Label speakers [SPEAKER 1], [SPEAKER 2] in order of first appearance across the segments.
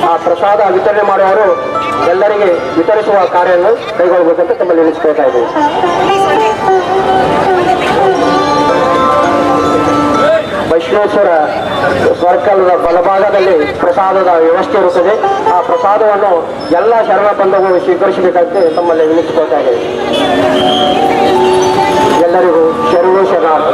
[SPEAKER 1] ಆ ಪ್ರಸಾದ ವಿತರಣೆ ಮಾಡುವವರು ಎಲ್ಲರಿಗೆ ವಿತರಿಸುವ ಕಾರ್ಯವನ್ನು ಕೈಗೊಳ್ಳಬೇಕಂತ ತಮ್ಮಲ್ಲಿ ತಿಳಿಸ್ಕೊಳ್ತಾ ಇದ್ದೇವೆ. ಬೈಶ್ವೇಶ್ವರ ಸರ್ಕಲ್ನ ಬಲಭಾಗದಲ್ಲಿ ಪ್ರಸಾದದ ವ್ಯವಸ್ಥೆ ಇರುತ್ತದೆ. ಆ ಪ್ರಸಾದವನ್ನು ಎಲ್ಲ ಶರಣ ಬಂಧುಗಳು ಸ್ವೀಕರಿಸಬೇಕಂತ ತಮ್ಮಲ್ಲಿ ವಿನಿಸಿಕೊಳ್ತಾ ಇದ್ದೇವೆ. ಎಲ್ಲರಿಗೂ ಶರಣು ಶರಣಾರ್ಥಿ.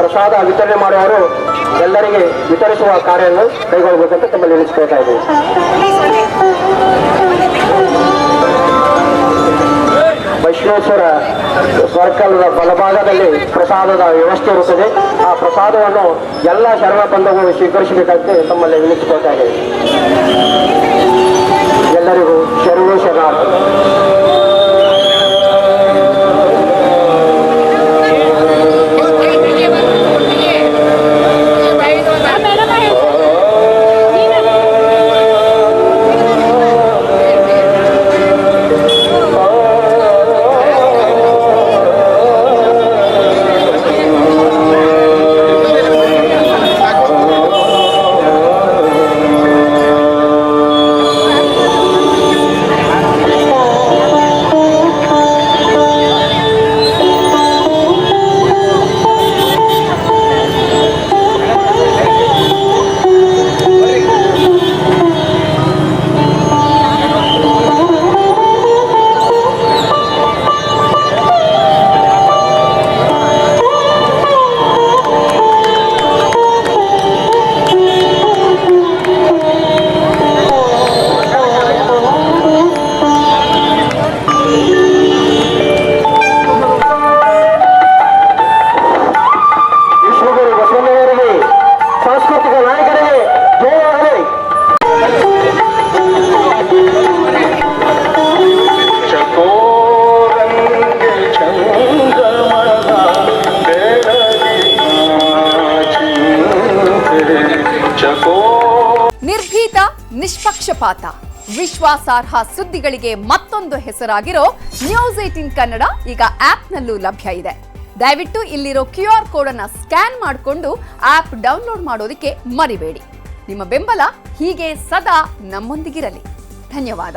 [SPEAKER 1] ಪ್ರಸಾದ ವಿತರಣೆ ಮಾಡುವವರು ಎಲ್ಲರಿಗೆ ವಿತರಿಸುವ ಕಾರ್ಯವನ್ನು ಕೈಗೊಳ್ಳಬೇಕಂತ ತಮ್ಮಲ್ಲಿ ತಿಳಿಸ್ಕೊಳ್ತಾ ಇದ್ದೇವೆ. ಬೈಶ್ವೇಶ್ವರ ಸರ್ಕಲ್ನ ಬಲಭಾಗದಲ್ಲಿ ಪ್ರಸಾದದ ವ್ಯವಸ್ಥೆ ಇರುತ್ತದೆ. ಆ ಪ್ರಸಾದವನ್ನು ಎಲ್ಲ ಶರಣ ಬಂಧುಗಳು ಸ್ವೀಕರಿಸಬೇಕಂತ ತಮ್ಮಲ್ಲಿ ವಿನಿಸಿಕೊಳ್ತಾ ಇದ್ದೇವೆ. ಎಲ್ಲರಿಗೂ ಶರಣು ಶರಣಾರ್ಥಿ.
[SPEAKER 2] ನಿರ್ಭೀತ, ನಿಷ್ಪಕ್ಷಪಾತ, ವಿಶ್ವಾಸಾರ್ಹ ಸುದ್ದಿಗಳಿಗೆ ಮತ್ತೊಂದು ಹೆಸರಾಗಿರೋ ನ್ಯೂಸ್18 ಕನ್ನಡ ಈಗ ಆಪ್ನಲ್ಲೂ ಲಭ್ಯ ಇದೆ. ದಯವಿಟ್ಟು ಇಲ್ಲಿರೋ QR ಕೋಡ್ ಅನ್ನು ಸ್ಕ್ಯಾನ್ ಮಾಡಿಕೊಂಡು ಆಪ್ ಡೌನ್ಲೋಡ್ ಮಾಡೋದಕ್ಕೆ ಮರಿಬೇಡಿ. ನಿಮ್ಮ ಬೆಂಬಲ ಹೀಗೆ ಸದಾ ನಮ್ಮೊಂದಿಗಿರಲಿ. ಧನ್ಯವಾದ.